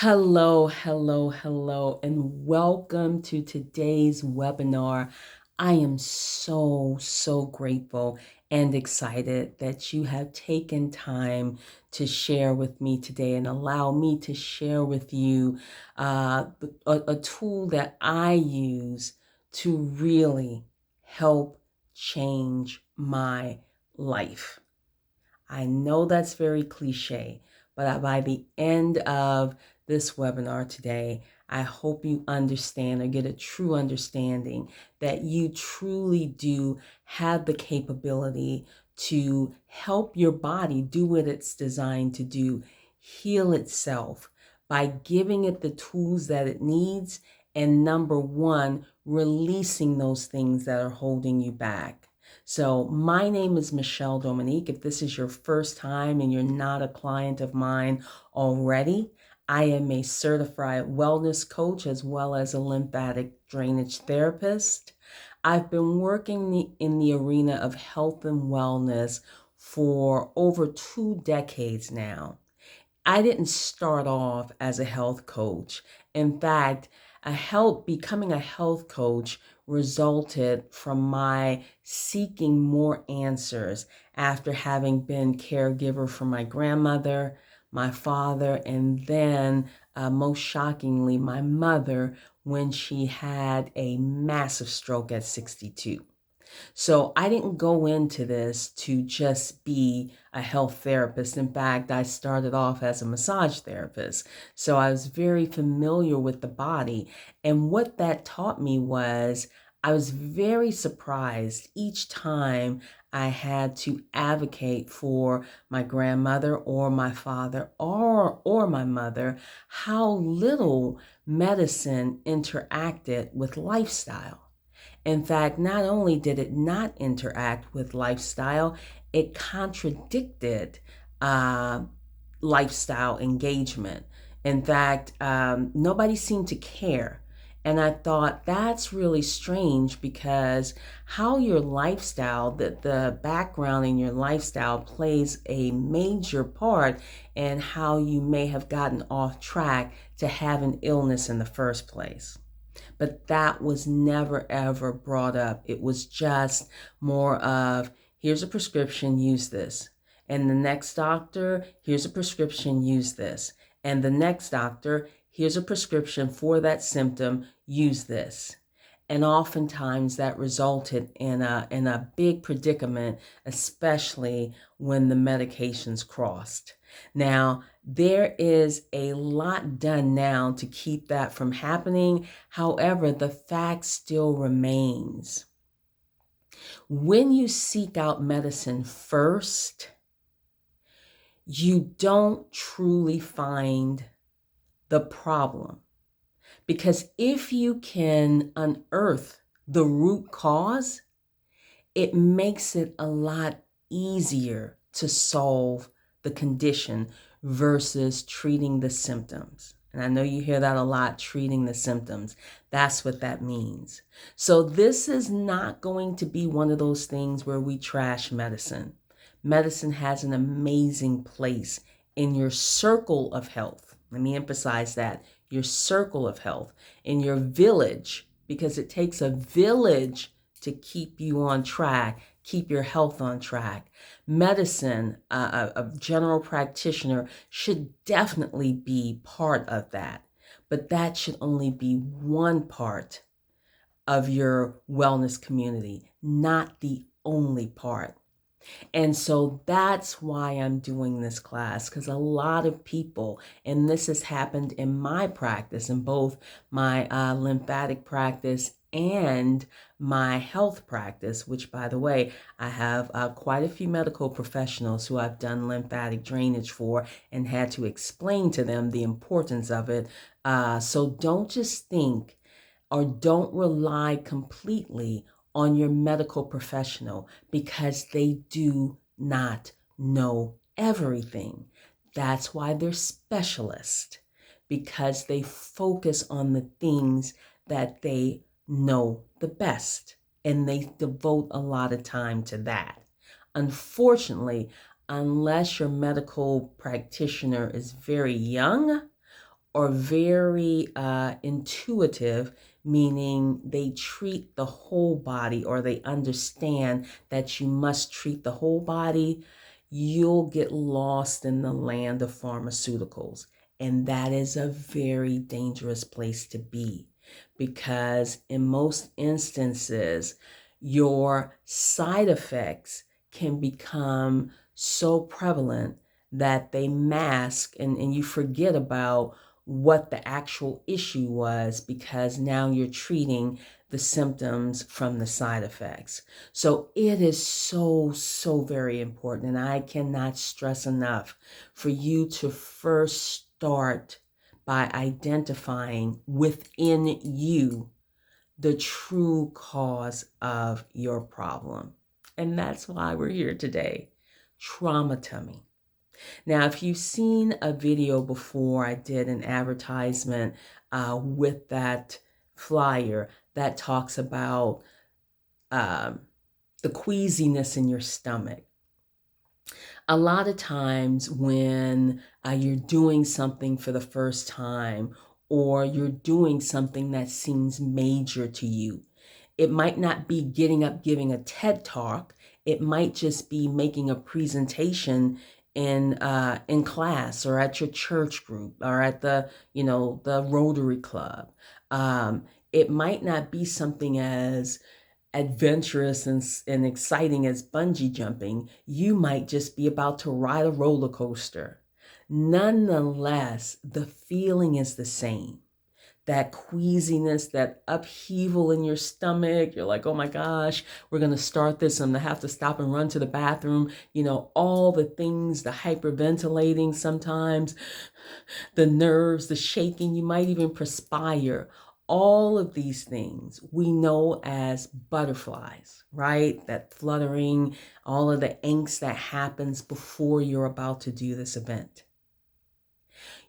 Hello, hello, hello, and welcome to today's webinar. I am so grateful and excited that you have taken time to share with me today and allow me to share with you a tool that I use to really help change my life. I know that's very cliche, but by the end of this webinar today, I hope you understand or get a true understanding that you truly do have the capability to help your body do what it's designed to do, heal itself by giving it the tools that it needs, and number one, releasing those things that are holding you back. So my name is Michelle Dominique. If this is your first time and you're not a client of mine already, I am a certified wellness coach as well as a lymphatic drainage therapist. I've been working in the arena of health and wellness for over 2 decades now. I didn't start off as a health coach. In fact, becoming a health coach resulted from my seeking more answers after having been caregiver for my grandmother, my father, and then most shockingly, my mother when she had a massive stroke at 62. So I didn't go into this to just be a health therapist. In fact, I started off as a massage therapist. So I was very familiar with the body. And what that taught me was I was very surprised each time I had to advocate for my grandmother or my father or my mother, how little medicine interacted with lifestyle. In fact, not only did it not interact with lifestyle, it contradicted uh, lifestyle engagement. In fact, nobody seemed to care. And I thought that's really strange because how your lifestyle, the background in your lifestyle plays a major part in how you may have gotten off track to have an illness in the first place. But that was never ever brought up. It was just more of, here's a prescription, use this. And the next doctor, here's a prescription, use this. And the next doctor, here's a prescription for that symptom, use this. And oftentimes that resulted in a big predicament, especially when the medications crossed. Now, there is a lot done now to keep that from happening. However, the fact still remains. When you seek out medicine first, you don't truly find the problem. Because if you can unearth the root cause, it makes it a lot easier to solve the condition versus treating the symptoms. And I know you hear that a lot, treating the symptoms. That's what that means. So this is not going to be one of those things where we trash medicine. Medicine has an amazing place in your circle of health. Let me emphasize that. Your circle of health, in your village, because it takes a village to keep you on track, keep your health on track. Medicine, a general practitioner should definitely be part of that, but that should only be one part of your wellness community, not the only part. And so that's why I'm doing this class, because a lot of people, and this has happened in my practice, in both my lymphatic practice and my health practice, which, by the way, I have quite a few medical professionals who I've done lymphatic drainage for and had to explain to them the importance of it. So don't just think or don't rely completely on your medical professional because they do not know everything. That's why they're specialists, because they focus on the things that they know the best, and they devote a lot of time to that. Unfortunately, unless your medical practitioner is very young are very intuitive, meaning they treat the whole body, or they understand that you must treat the whole body, you'll get lost in the land of pharmaceuticals. And that is a very dangerous place to be, because in most instances, your side effects can become so prevalent that they mask, and you forget about what the actual issue was, because now you're treating the symptoms from the side effects. So it is so, so very important. And I cannot stress enough for you to first start by identifying within you the true cause of your problem. And that's why we're here today. Trauma tummy. Now, if you've seen a video before, I did an advertisement with that flyer that talks about um, the queasiness in your stomach. A lot of times when you're doing something for the first time, or you're doing something that seems major to you, it might not be getting up giving a TED talk. It might just be making a presentation in class, or at your church group, or at the Rotary Club. It might not be something as adventurous and exciting as bungee jumping. You might just be about to ride a roller coaster. Nonetheless, the feeling is the same. That queasiness, that upheaval in your stomach. You're like, oh my gosh, we're going to start this. I'm going to have to stop and run to the bathroom. All the things, the hyperventilating sometimes, the nerves, the shaking, you might even perspire. All of these things we know as butterflies, right? That fluttering, all of the angst that happens before you're about to do this event.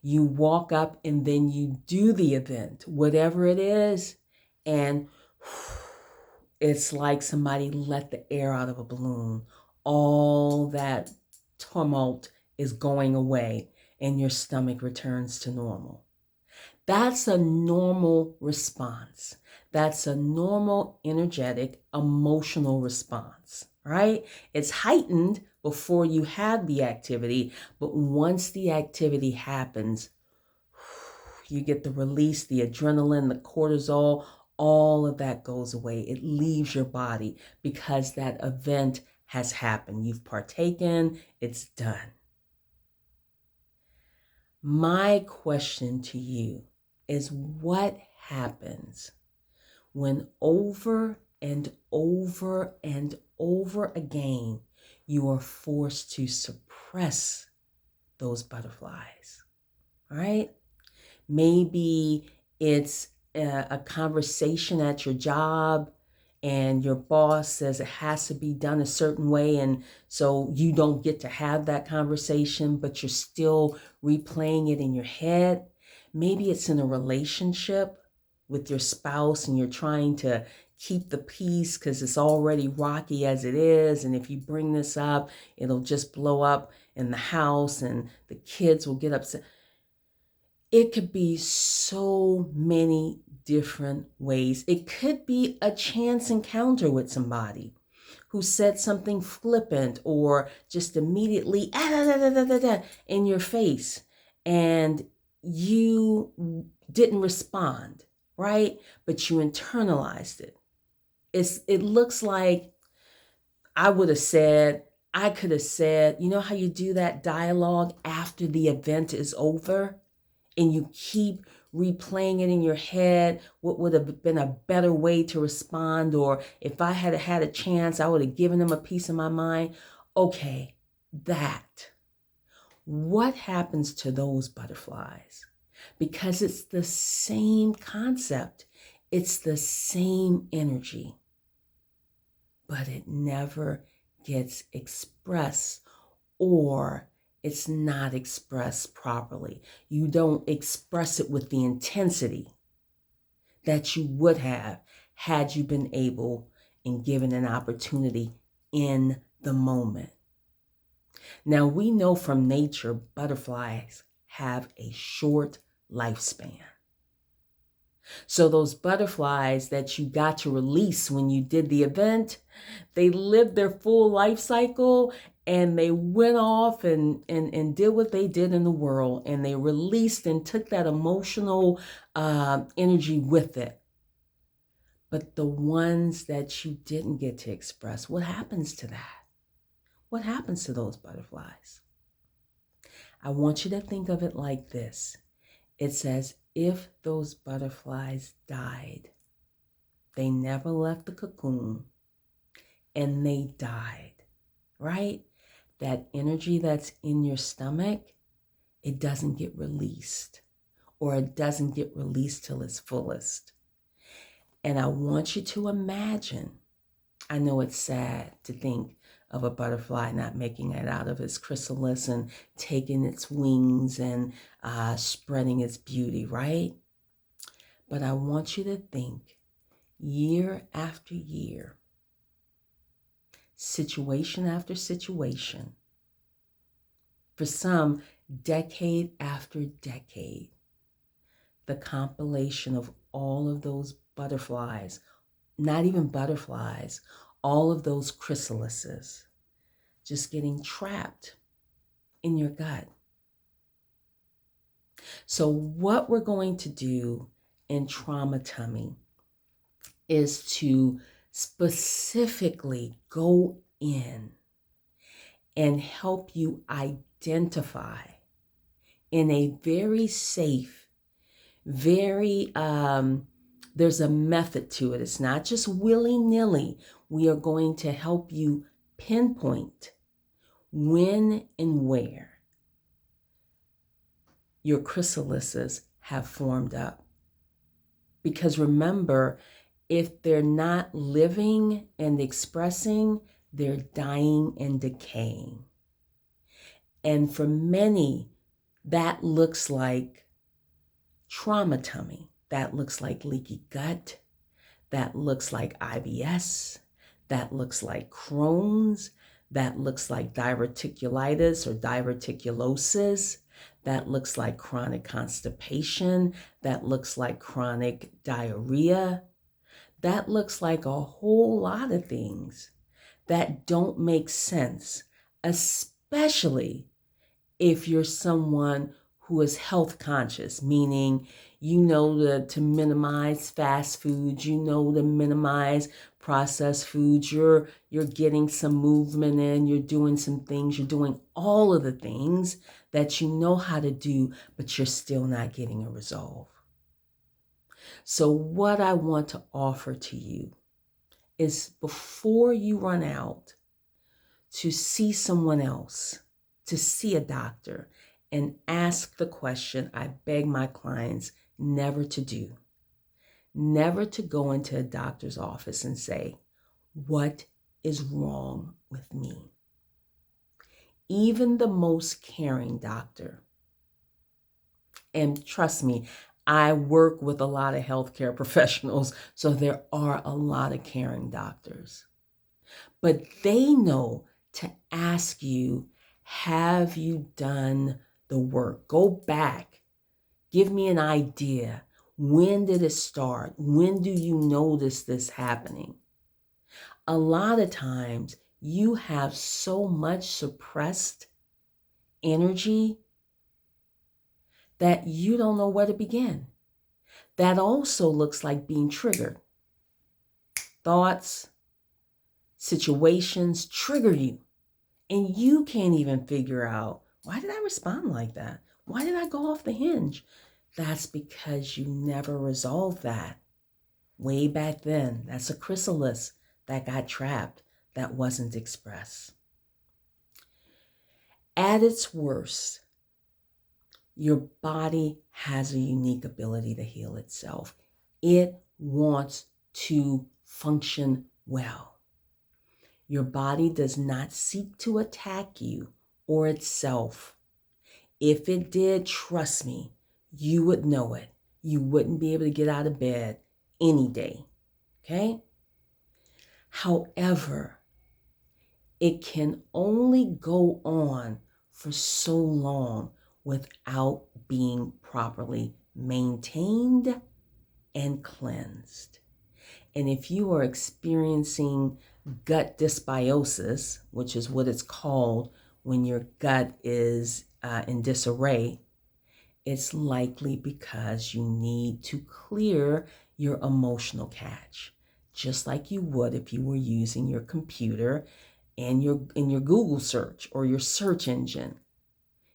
You walk up and then you do the event, whatever it is, and it's like somebody let the air out of a balloon. All that tumult is going away and your stomach returns to normal. That's a normal response. That's a normal, energetic, emotional response, right? It's heightened before you have the activity, but once the activity happens, you get the release, the adrenaline, the cortisol, all of that goes away. It leaves your body because that event has happened. You've partaken, it's done. My question to you is, what happens when over and over and over again you are forced to suppress those butterflies? All right? Maybe it's a conversation at your job, and your boss says it has to be done a certain way, and so you don't get to have that conversation, but you're still replaying it in your head. Maybe it's in a relationship with your spouse, and you're trying to keep the peace because it's already rocky as it is, and if you bring this up, it'll just blow up in the house and the kids will get upset. It could be so many different ways. It could be a chance encounter with somebody who said something flippant or just immediately in your face, and you didn't respond, right? But you internalized it. It looks like I would have said, I could have said, you know how you do that dialogue after the event is over? And you keep replaying it in your head, what would have been a better way to respond, or if I had had a chance, I would have given them a piece of my mind. Okay, that. What happens to those butterflies? Because it's the same concept, it's the same energy, but it never gets expressed, or it's not expressed properly. You don't express it with the intensity that you would have had you been able and given an opportunity in the moment. Now, we know from nature butterflies have a short lifespan. So those butterflies that you got to release when you did the event, they lived their full life cycle and they went off and did what they did in the world, and they released and took that emotional energy with it. But the ones that you didn't get to express, what happens to that? What happens to those butterflies? I want you to think of it like this. It's as if those butterflies died. They never left the cocoon and they died, right? That energy that's in your stomach, it doesn't get released, or it doesn't get released till its fullest. And I want you to imagine, I know it's sad to think of a butterfly not making it out of its chrysalis and taking its wings and spreading its beauty, right? But I want you to think, year after year, situation after situation, for some, decade after decade, the compilation of all of those butterflies, not even butterflies, all of those chrysalises just getting trapped in your gut. So what we're going to do in Trauma Tummy is to specifically go in and help you identify in a very safe, very, there's a method to it. It's not just willy-nilly. We are going to help you pinpoint when and where your chrysalises have formed up. Because remember, if they're not living and expressing, they're dying and decaying. And for many, that looks like trauma tummy. That looks like leaky gut. That looks like IBS. That looks like Crohn's. That looks like diverticulitis or diverticulosis. That looks like chronic constipation. That looks like chronic diarrhea. That looks like a whole lot of things that don't make sense, especially if you're someone who is health conscious, meaning you know to minimize fast foods, you know to minimize processed foods, you're getting some movement in, you're doing some things, you're doing all of the things that you know how to do, but you're still not getting a resolve. So what I want to offer to you is, before you run out to see someone else, to see a doctor, and ask the question I beg my clients never to do. Never to go into a doctor's office and say, what is wrong with me? Even the most caring doctor, and trust me, I work with a lot of healthcare professionals, so there are a lot of caring doctors. But they know to ask you, have you done the work? Go back. Give me an idea. When did it start? When do you notice this happening? A lot of times you have so much suppressed energy that you don't know where to begin. That also looks like being triggered. Thoughts, situations trigger you, and you can't even figure out, why did I respond like that? Why did I go off the hinge? That's because you never resolved that. Way back then, that's a chrysalis that got trapped, that wasn't expressed. At its worst, your body has a unique ability to heal itself. It wants to function well. Your body does not seek to attack you or itself. If it did, trust me, you would know it. You wouldn't be able to get out of bed any day, okay? However, it can only go on for so long without being properly maintained, and cleansed. And if you are experiencing gut dysbiosis, which is what it's called when your gut is in disarray, it's likely because you need to clear your emotional cache, just like you would if you were using your computer and your Google search or your search engine.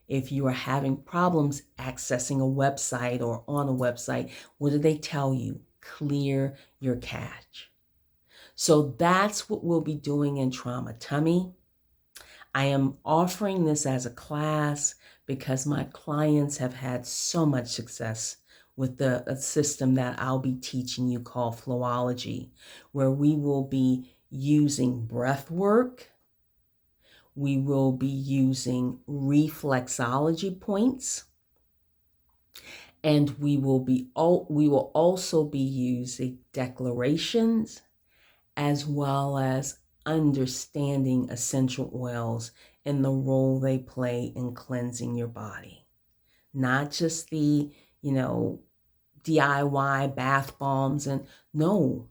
If you are having problems accessing a website or on a website, what do they tell you? Clear your cache. So that's what we'll be doing in Trauma Tummy. I am offering this as a class because my clients have had so much success with a system that I'll be teaching you called Flowology, where we will be using breath work. We will be using reflexology points, and we will also be using declarations as well as understanding essential oils and the role they play in cleansing your body. Not just the, DIY bath bombs and no,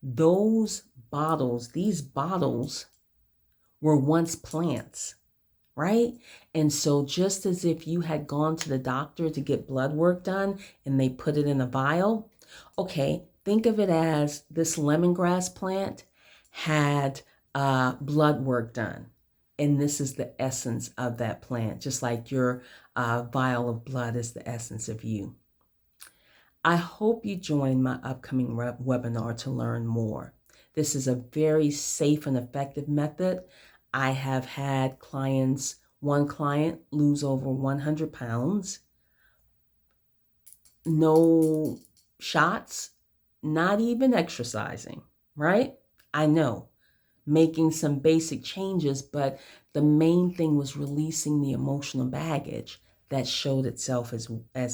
these bottles were once plants, right? And so just as if you had gone to the doctor to get blood work done and they put it in a vial, okay, think of it as this lemongrass plant had blood work done. And this is the essence of that plant, just like your vial of blood is the essence of you. I hope you join my upcoming webinar to learn more. This is a very safe and effective method. I have had one client lose over 100 pounds. No shots, not even exercising, right? I know, making some basic changes, but the main thing was releasing the emotional baggage that showed itself as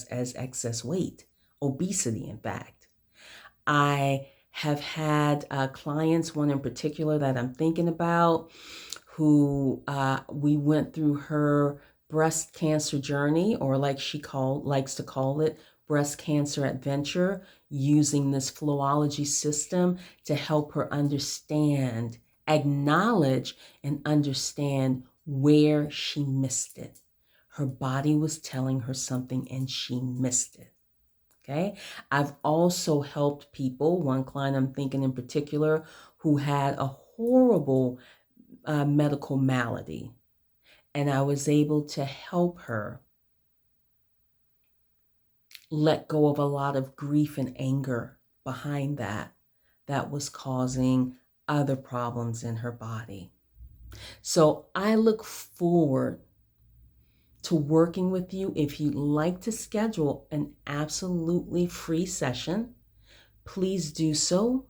excess weight, obesity, in fact. I have had clients, one in particular that I'm thinking about, who we went through her breast cancer journey, or like she likes to call it, breast cancer adventure, using this Flowology system to help her understand, acknowledge, and understand where she missed it. Her body was telling her something and she missed it. Okay. I've also helped people, one client I'm thinking in particular, who had a horrible medical malady. And I was able to help her let go of a lot of grief and anger behind that was causing other problems in her body. So I look forward to working with you. If you'd like to schedule an absolutely free session, please do so.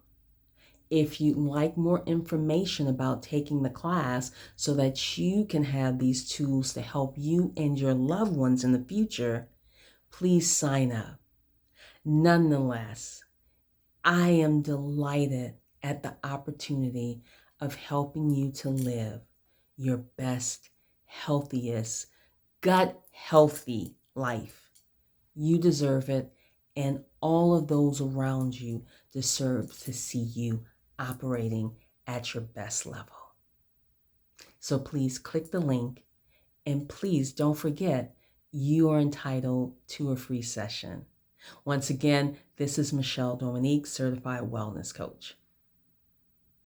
If you'd like more information about taking the class so that you can have these tools to help you and your loved ones in the future, please sign up. Nonetheless, I am delighted at the opportunity of helping you to live your best, healthiest, gut healthy life. You deserve it, and all of those around you deserve to see you operating at your best level. So please click the link, and please don't forget, you are entitled to a free session. Once again, this is Michelle Dominique, Certified Wellness Coach.